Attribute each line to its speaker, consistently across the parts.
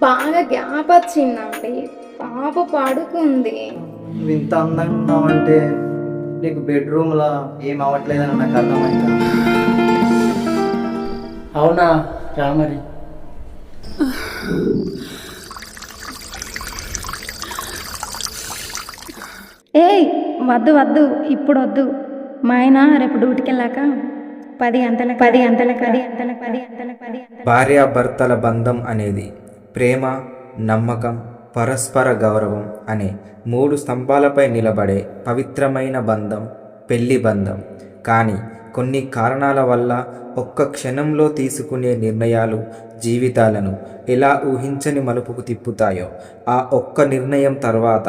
Speaker 1: బాగా గ్యాప్ వచ్చిందండి. పాప పడుకుంది.
Speaker 2: నువ్వు ఇంత అందంగా ఉన్నావంటే నీకు బెడ్రూమ్లో ఏం అవ్వట్లేదని నాకు అర్థమైందా?
Speaker 3: అవునా రామరి.
Speaker 1: ఏయ్ వద్దు వద్దు, ఇప్పుడు వద్దు. మా ఆయన రేపు డ్యూటీకి వెళ్ళాక 10 గంటలకు
Speaker 4: భార్యాభర్తల బంధం అనేది ప్రేమ, నమ్మకం, పరస్పర గౌరవం అనే 3 స్తంభాలపై నిలబడే పవిత్రమైన బంధం పెళ్లి బంధం. కానీ కొన్ని కారణాల వల్ల ఒక్క క్షణంలో తీసుకునే నిర్ణయాలు జీవితాలను ఎలా ఊహించని మలుపుకు తిప్పుతాయో, ఆ ఒక్క నిర్ణయం తర్వాత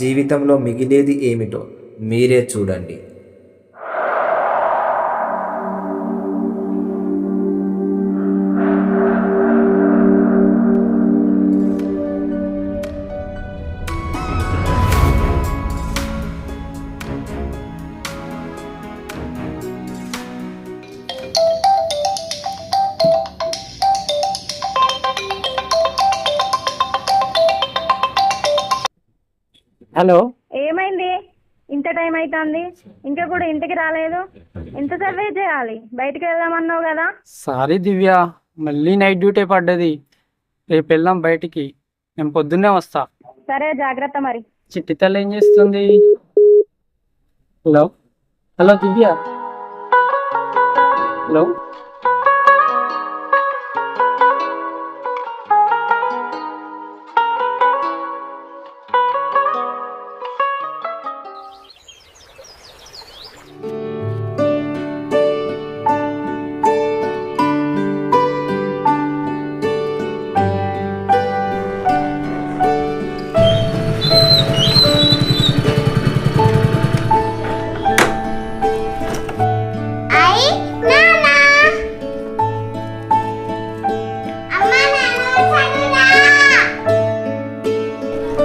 Speaker 4: జీవితంలో మిగిలేది ఏమిటో మీరే చూడండి.
Speaker 3: హలో,
Speaker 5: ఏమైంది? ఇంత టైం అవుతుంది, ఇంకా కూడా ఇంటికి రాలేదు. ఎంతసేపు వెయిట్ చేయాలి? బయటికి వెళ్దామన్నావు కదా.
Speaker 3: సారీ దివ్య, మళ్ళీ నైట్ డ్యూటీ పడ్డది. రేపు వెళ్దాం బయటికి. నేను పొద్దున్నే వస్తా.
Speaker 5: సరే, జాగ్రత్త మరి.
Speaker 3: చిట్టి తల్లి ఏం చేస్తుంది? హలో హలో దివ్య. హలో,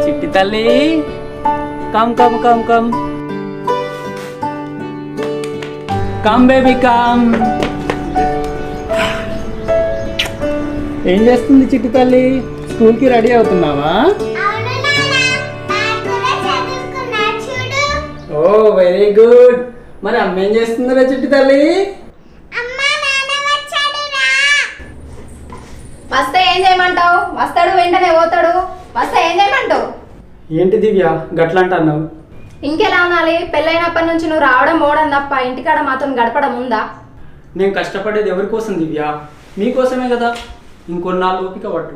Speaker 3: చిట్టి తల్లి, come come come come come baby come. ఏం చేస్తుంది చిట్టి తల్లి? స్కూల్కి రెడీ అవుతున్నావా? ఓ వెరీ గుడ్. మరి అమ్మ ఏం చేస్తుందిరా చిట్టి తల్లి?
Speaker 1: వస్తే ఏం చేయమంటావు? వస్తాడు వెంటనే పోతాడు. వస్తే ఏం చేయమంటావు?
Speaker 3: ఏంటి దివ్య గట్లా అంటున్నావు?
Speaker 1: ఇంకెలా అనాలి? పెళ్ళైనప్పటి నుంచి నువ్వు రావడం పోవడం తప్ప ఇంటికాడ మాతో గడపడం ఉందా?
Speaker 3: నేను కష్టపడేది ఎవరి కోసం దివ్య? మీకోసమే కదా. ఇంకొన్నాళ్ళు ఓపిక పట్టు.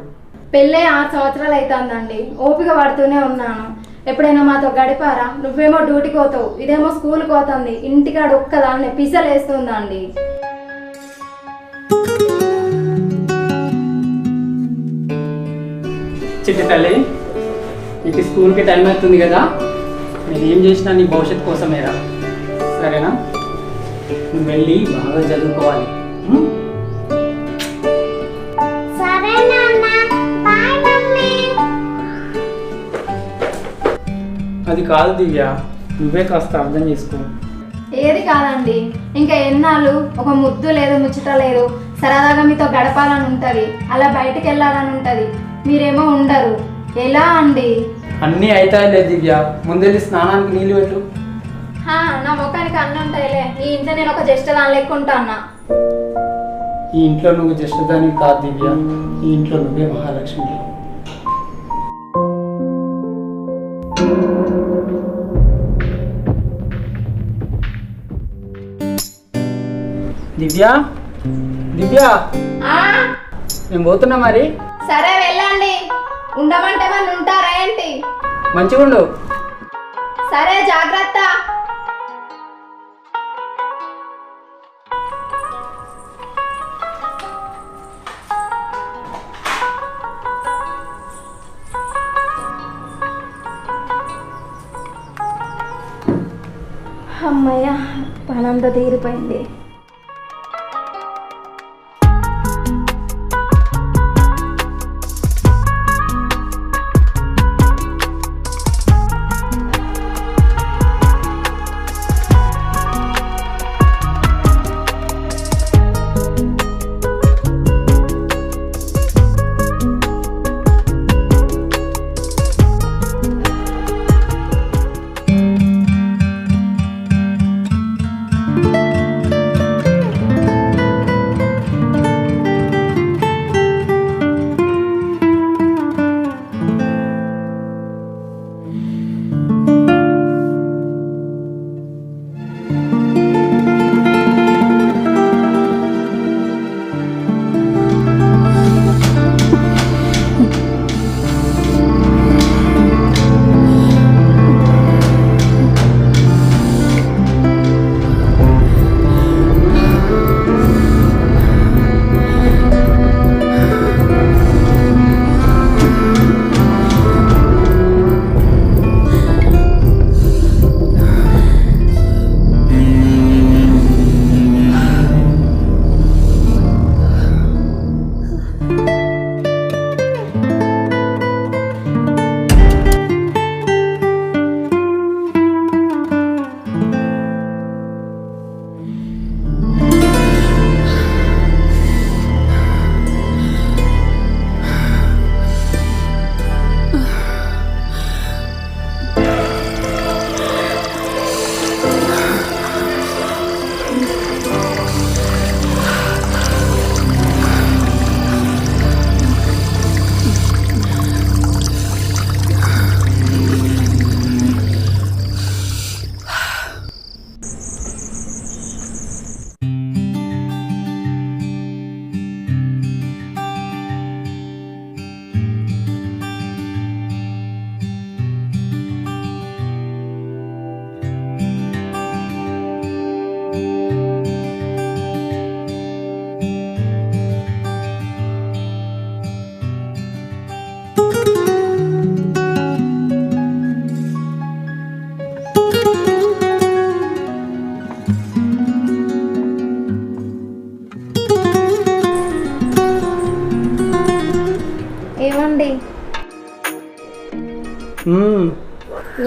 Speaker 1: పెళ్ళే 6 సంవత్సరాలు అవుతుందండి. ఓపిక పడుతూనే ఉన్నాను. ఎప్పుడైనా మాతో గడిపారా? నువ్వేమో డ్యూటీకి పోతావు, ఇదేమో స్కూల్కి పోతుంది. ఇంటికాడ ఒక్కదాన్ని పిసలేస్తుందండి.
Speaker 3: చిట్టి తల్లి, నీకు స్కూల్కి టైం అవుతుంది కదా. నేను ఏం చేసినా నీ భవిష్యత్తు కోసమేరా, సరేనా? నువ్వు వెళ్ళి బాగా చదువుకోవాలి. అది కాదు దివ్య, నువ్వే కాస్త అర్థం చేసుకో.
Speaker 1: ఏది కాదండి, ఇంకా ఎన్నాళ్ళు ఒక ముద్దు లేదు, ముచ్చట లేదు. సరదాగా మీతో గడపాలని ఉంటుంది, అలా బయటికి వెళ్ళాలని ఉంటుంది. మీరేమో ఉండరు. ఎలా అండి?
Speaker 3: అన్నీ అవుతాయిలే దివ్య. ముందెళ్ళి స్నానానికి నీళ్ళు పెట్టు.
Speaker 1: నా ముఖానికి అన్నీ ఉంటాయిలే. ఈ ఇంట్లో నేను ఒక జ్యేష్ఠ దాని లెక్క ఉంటానా?
Speaker 3: ఈ ఇంట్లో నువ్వు జస్ట్ దానికి కాదు దివ్య, ఈ ఇంట్లో నువ్వే మహాలక్ష్మి. దివ్య దివ్య, నేను పోతున్నా మరి.
Speaker 1: సరే వెళ్ళండి. ఉండమంటే వాళ్ళు ఉంటారా ఏంటి?
Speaker 3: మంచిగా ఉండు.
Speaker 1: సరే, జాగ్రత్త. అమ్మయ్య, పనంతా తీరిపోయింది.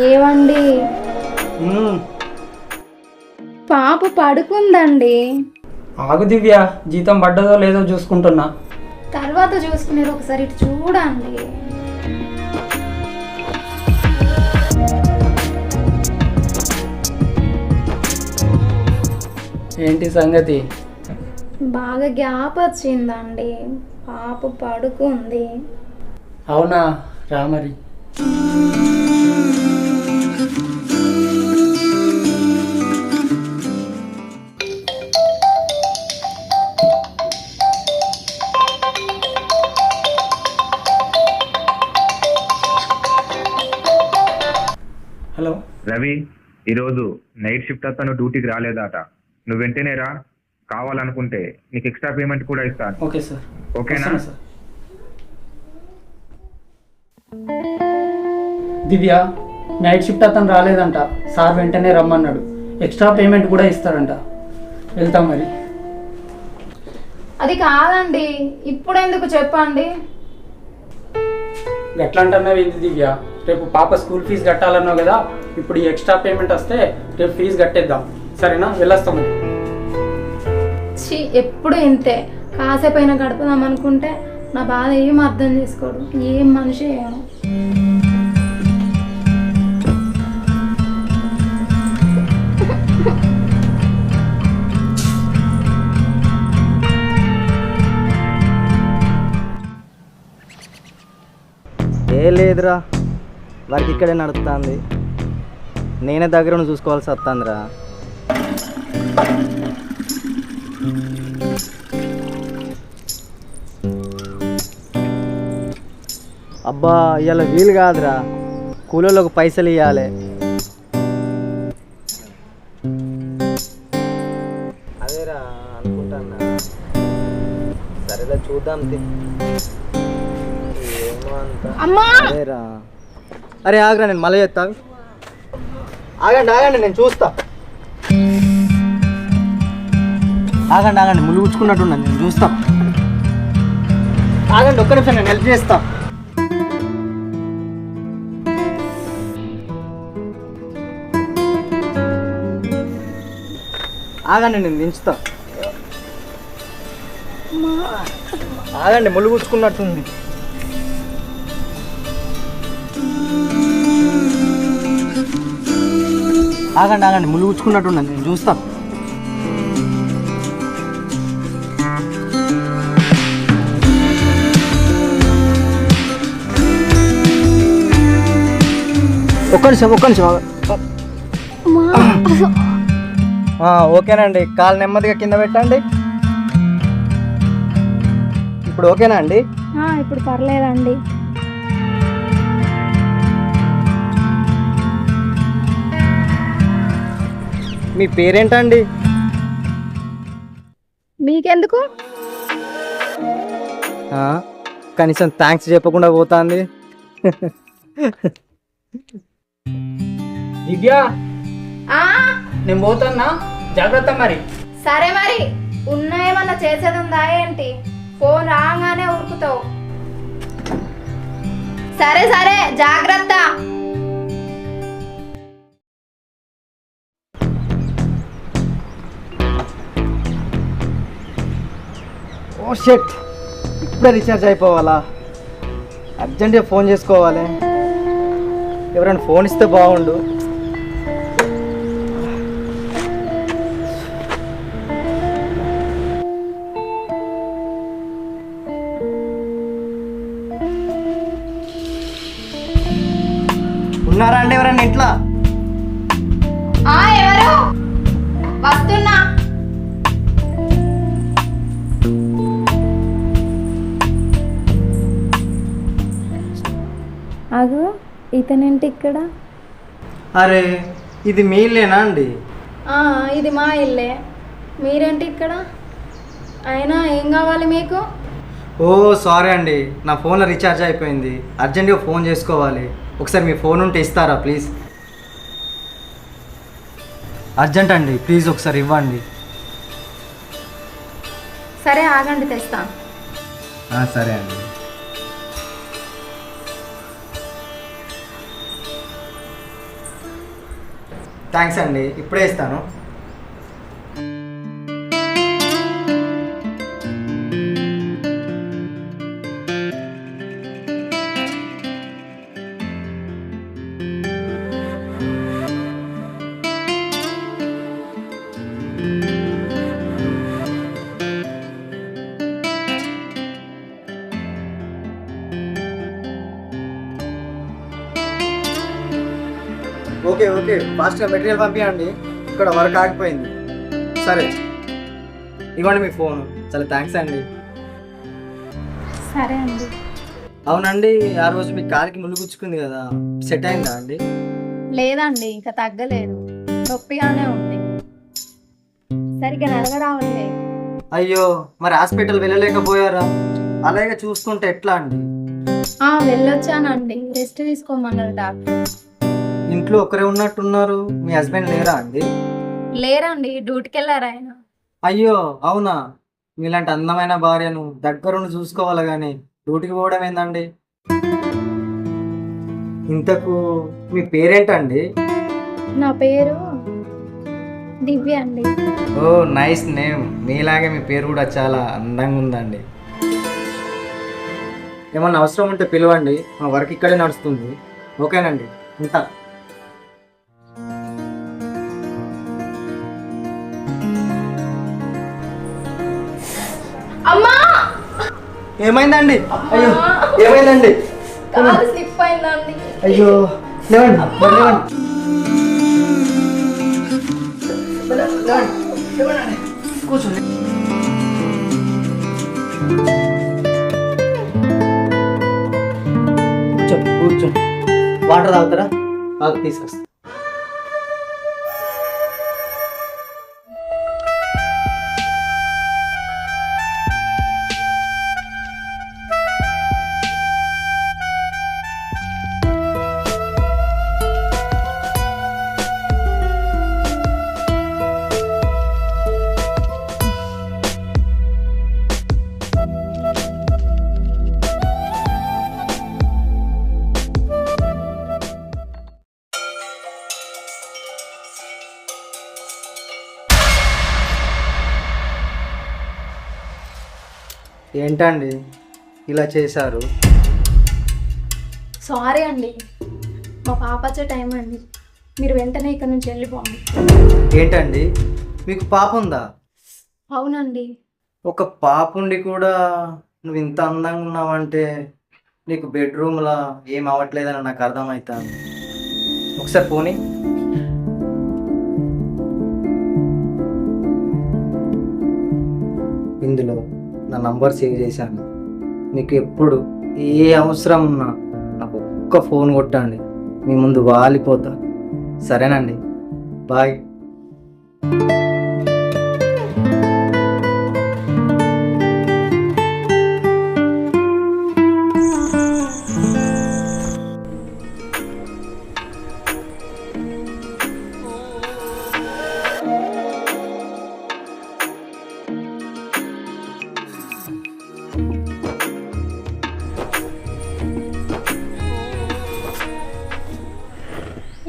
Speaker 1: ఏవండి పాప పడుకుందండి.
Speaker 3: ఆగు దివ్య, జీతం పడ్డదో లేదో చూసుకుంటున్నా.
Speaker 1: తర్వాత చూసుకునేది ఒకసారి ఇటు చూడండి.
Speaker 3: ఏంటి సంగతి?
Speaker 1: బాగా గ్యాప్ వచ్చిందండి. పాప పడుకుంది.
Speaker 3: అవునా, రా మరి. హలో
Speaker 6: రవి, ఈరోజు నైట్ షిఫ్ట్ అతను డ్యూటీకి రాలేదట. నువ్వు వెంటనే రా. కావాలనుకుంటే నీకు ఎక్స్ట్రా పేమెంట్ కూడా ఇస్తాను.
Speaker 3: Okay sir.
Speaker 6: ఓకేనా?
Speaker 3: వస్తున్నా సార్. దివ్య, నైట్ షిఫ్ట్ అతను రాలేదంట. సార్ వెంటనే రమ్మన్నాడు. ఎక్స్ట్రా పేమెంట్ కూడా ఇస్తారంట. వెళ్తాం మరి.
Speaker 1: అది కాదండి, ఇప్పుడు ఎందుకు చెప్పండి.
Speaker 3: ఎట్లా అంటున్నావు ఏంది దివ్య? రేపు పాప స్కూల్ ఫీజు కట్టాలన్నావు కదా, ఇప్పుడు ఈ ఎక్స్ట్రా పేమెంట్ వస్తే రేపు ఫీజు కట్టేద్దాం. సరేనా? వెళ్ళొస్తాం మరి.
Speaker 1: ఎప్పుడు ఇంతే. కాసేపు అయినా గడుపుదాం అనుకుంటే నా బాధ ఏం అర్థం చేసుకోడు. ఏం మనిషి ఏమో.
Speaker 2: ఏ లేదురా, వర్క్ ఇక్కడే నడుస్తుంది. నేనే దగ్గర చూసుకోవాల్సి వస్తుందిరా. అబ్బా, ఇవాళ వీలు కాదురా. కూలీలకు పైసలు ఇవ్వాలి. అదేరా అనుకుంటానా. సరేరా, చూద్దాం. అదేరా. అరే ఆగరా, నేను మళ్ళీ చేస్తా. ఆగండి, నేను చూస్తా. ఆగండి, ముళ్ళు గుచ్చుకున్నట్టున్నాను, నేను చూస్తా. ఆగండి, ఒక్క నిమిషం, నేను హెల్ప్ చేస్తా. ఆగండి, నేను దించుతా. ఆగండి, ముళ్ళు గుచ్చుకున్నట్టుంది. ఆగండి, ముళ్ళు గుచ్చుకున్నట్టున్నాను, నేను చూస్తా. ఒక్క నిమిషం. ఓకేనండి, కాలు నెమ్మదిగా కింద పెట్టండి. ఇప్పుడు ఓకేనా అండి?
Speaker 1: ఇప్పుడు పర్లేదండి.
Speaker 2: మీ పేరేంటండి?
Speaker 1: మీకెందుకు?
Speaker 2: కనీసం థ్యాంక్స్ చెప్పకుండా పోతుంది.
Speaker 3: దివ్య, నేను పోతున్నా, జాగ్రత్త మరి.
Speaker 1: సరే మరి. ఏమన్నా చేసేది ఉందా ఏంటి? ఫోన్ రాగానే ఉరుకుతావు. సరే, జాగ్రత్త.
Speaker 2: ఓ షెట్, ఇప్పుడే రీఛార్జ్ అయిపోవాలా? అర్జెంట్గా ఫోన్ చేసుకోవాలి. ఎవరైనా ఫోన్ ఇస్తే బాగుండు. ఉన్నారా అండి ఎవరైనా ఇంట్లో?
Speaker 1: ఎవరు? వస్తున్నా. అగు, ఇతనేంటి ఇక్కడ?
Speaker 2: అరే, ఇది మీ ఇల్లేనా అండి?
Speaker 1: ఇది మా ఇల్లే. మీరేంటి ఇక్కడ? అయినా ఏం కావాలి మీకు?
Speaker 2: ఓ సారీ అండి, నా ఫోన్లో రీఛార్జ్ అయిపోయింది. అర్జెంట్గా ఫోన్ చేసుకోవాలి. ఒకసారి మీ ఫోన్ ఉంటే ఇస్తారా ప్లీజ్? అర్జెంట్ అండి, ప్లీజ్ ఒకసారి ఇవ్వండి.
Speaker 1: సరే ఆగండి, తెస్తా.
Speaker 2: సరే అండి. థ్యాంక్స్ అండి, ఇప్పుడే ఇస్తాను. ఓకే ఓకే, ఫాస్ట్గా మెటీరియల్ పంపించండి, ఇక్కడ వర్క్ ఆగిపోయింది. సరే ఇవ్వండి మీ ఫోన్. చాలా థ్యాంక్స్ అండి.
Speaker 1: సరే అండి.
Speaker 2: అవునండి, ఆ రోజు మీ కార్కి ముళ్ళు గుచ్చుకుంది కదా, సెట్ అయిందా అండి?
Speaker 1: లేదండి, ఇంకా తగ్గలేదు, నొప్పిగానే ఉంది, సరిగ్గా నడవరావట్లేదు.
Speaker 2: అయ్యో, మరి హాస్పిటల్ వెళ్ళలేకపోయారా? అలాగే చూసుకుంటే ఎట్లా అండి?
Speaker 1: వెళ్ళొచ్చానండి, రెస్ట్ తీసుకోమన్నారు డాక్టర్.
Speaker 2: ఇంట్లో ఒకరే ఉన్నట్టున్నారు, మీ హస్బెండ్ లేరా అండి?
Speaker 1: లేరండి, డ్యూటీకి వెళ్ళారు ఆయన.
Speaker 2: అయ్యో అవునా, మీలాంటి అందమైన భార్యను దగ్గరుండి చూసుకోవాలి కానీ డ్యూటీకి పోవడం ఏందండి? ఇంతకు మీ పేరేంటండి?
Speaker 1: నా పేరు దివ్య అండి.
Speaker 2: ఓ నైస్ నేమ్, మీలాగే మీ పేరు కూడా చాలా అందంగా ఉందండి. ఏమన్నా అవసరం ఉంటే పిలవండి, మా వర్క్ ఇక్కడే నడుస్తుంది. ఓకేనండి, ఉంటా.
Speaker 1: అమ్మా,
Speaker 2: ఏమైందండి? అయ్యో ఏమైందండి?
Speaker 1: కాలు స్లిప్ అయిందండి.
Speaker 2: అయ్యో లేవండి, మరి లేవండి. కూర్చోండి. కూర్చోండి. వాటర్ తాగుతారా? తీసుకొస్తా. ఏంటండి ఇలా చేశారు?
Speaker 1: సారీ అండి, మా పాప వచ్చే టైం అండి, మీరు వెంటనే ఇక్కడ నుంచి వెళ్ళిపోండి.
Speaker 2: ఏంటండి, మీకు పాప ఉందా?
Speaker 1: అవునండి.
Speaker 2: ఒక పాప ఉండి కూడా నువ్వు ఇంత అందంగా ఉన్నావంటే నీకు బెడ్రూమ్లో ఏం అవ్వట్లేదని నాకు అర్థమవుతాను. ఒకసారి పోనీ. ఇందులో నా నంబర్ సేవ్ చేశాను, మీకు ఎప్పుడు ఏ అవసరం ఉన్నా నాకు ఒక్క ఫోన్ కొట్టండి, మీ ముందు వాలిపోతా. సరేనండి, బాయ్.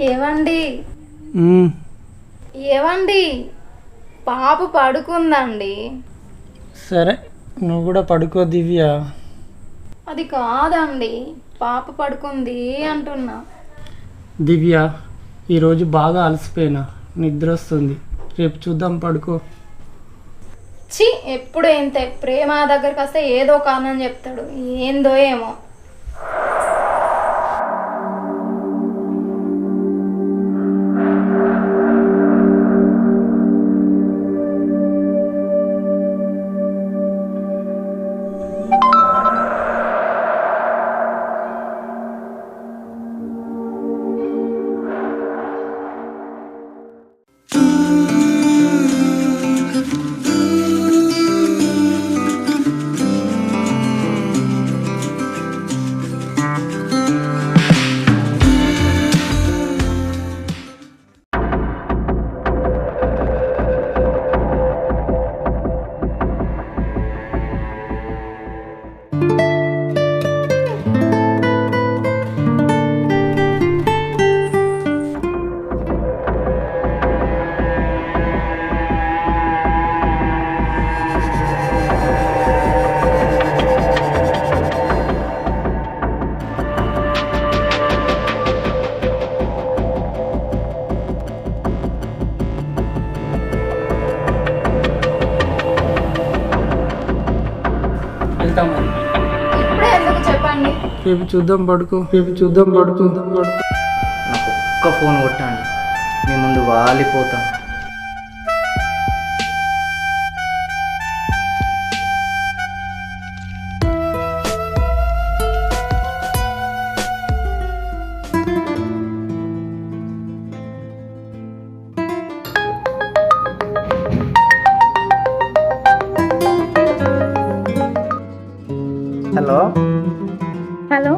Speaker 1: ఏవండి ఏవండి, పాప పడుకుందండి.
Speaker 3: సరే నువ్వు కూడా పడుకో దివ్య.
Speaker 1: అది కాదండి, పాప పడుకుంది అంటున్నా.
Speaker 3: దివ్య, ఈరోజు బాగా అలసిపోయినా, నిద్ర వస్తుంది, రేపు చూద్దాం, పడుకో.
Speaker 1: చి, ఎప్పుడు ఇంతే, ప్రేమ దగ్గరికి వస్తే ఏదో కారణం చెప్తాడు, ఏందో ఏమో.
Speaker 3: రేపు చూద్దాం పడుకో.
Speaker 2: నాకు ఒక్క ఫోన్ కొట్టండి, మీ ముందు వాలిపోతాను. హలో,
Speaker 5: హలో,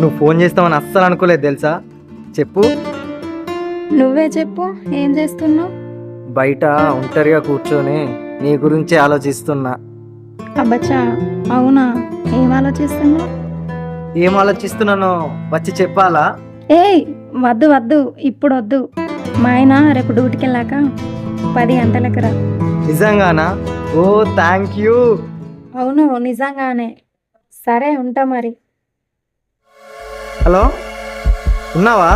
Speaker 2: నువ్వు ఫోన్ చేస్తావని అస్సలు అనుకోలేదు తెలుసా. చెప్పు.
Speaker 5: నువ్వే చెప్పు, ఏం చేస్తున్నావు?
Speaker 2: బయట ఒంటరిగా కూర్చొని నీ గురించి ఆలోచిస్తున్నా.
Speaker 5: అబ్బచ్చా, అవునా? ఏం ఆలోచిస్తున్నావు?
Speaker 2: ఏం ఆలోచిస్తున్నానో వచ్చి చెప్పాలా?
Speaker 5: ఏయ్, వద్దు వద్దు, ఇప్పుడు వద్దు. మా ఆయన రేపు డ్యూటీకి వెళ్ళాక 10 గంటలకు రా.
Speaker 2: నిజంగానా? ఓ థ్యాంక్ యూ.
Speaker 5: అవును, నిజంగానే. సరే, ఉంటా మరి.
Speaker 2: హలో, ఉన్నావా?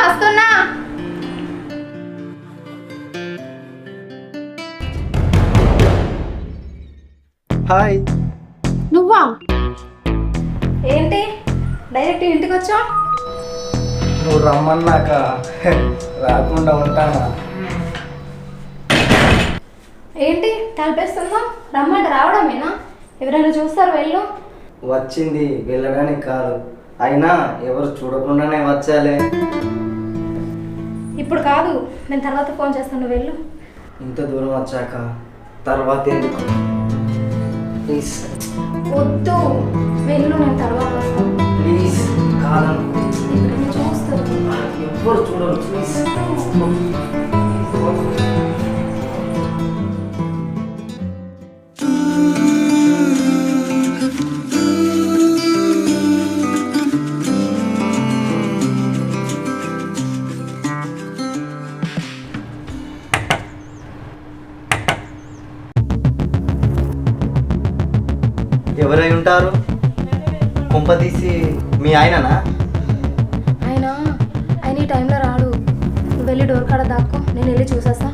Speaker 1: వస్తున్నా.
Speaker 2: హాయ్.
Speaker 1: నువ్వా? ఏంటి డైరెక్ట్ ఇంటికి వచ్చా?
Speaker 2: నువ్వు రమ్మన్నాక రాకుండా ఉంటానా?
Speaker 1: ఏంటి తలపేస్తుందా? రమ్మంటే రావడమేనా? ఎవరైనా చూస్తారు? వెళ్ళు.
Speaker 2: వచ్చింది వెళ్ళడానికి కాదు, అయినా ఎవరు చూడకుండానే వచ్చాలే.
Speaker 1: ఇప్పుడు కాదు, నేను తర్వాత ఫోన్ చేస్తాను. వెళ్ళు.
Speaker 2: ఇంత దూరం వచ్చాక తర్వాత ఎందుకు? ప్లీజ్
Speaker 1: వద్దు, వెళ్ళు. నేను తర్వాత వస్తాను.
Speaker 2: ప్లీజ్ కాదనుకో.
Speaker 1: ఎవరైనా చూస్తారు.
Speaker 2: ఎవ్వరు చూడరు. ప్లీజ్. ఎవరై ఉంటారు? కుంపదీసి మీ ఆయననా?
Speaker 1: ఆయన ఈ టైంలో రాడు. నువ్వు వెళ్ళి డోర్ కాడ దాక్కో, నేను వెళ్ళి చూసేస్తా.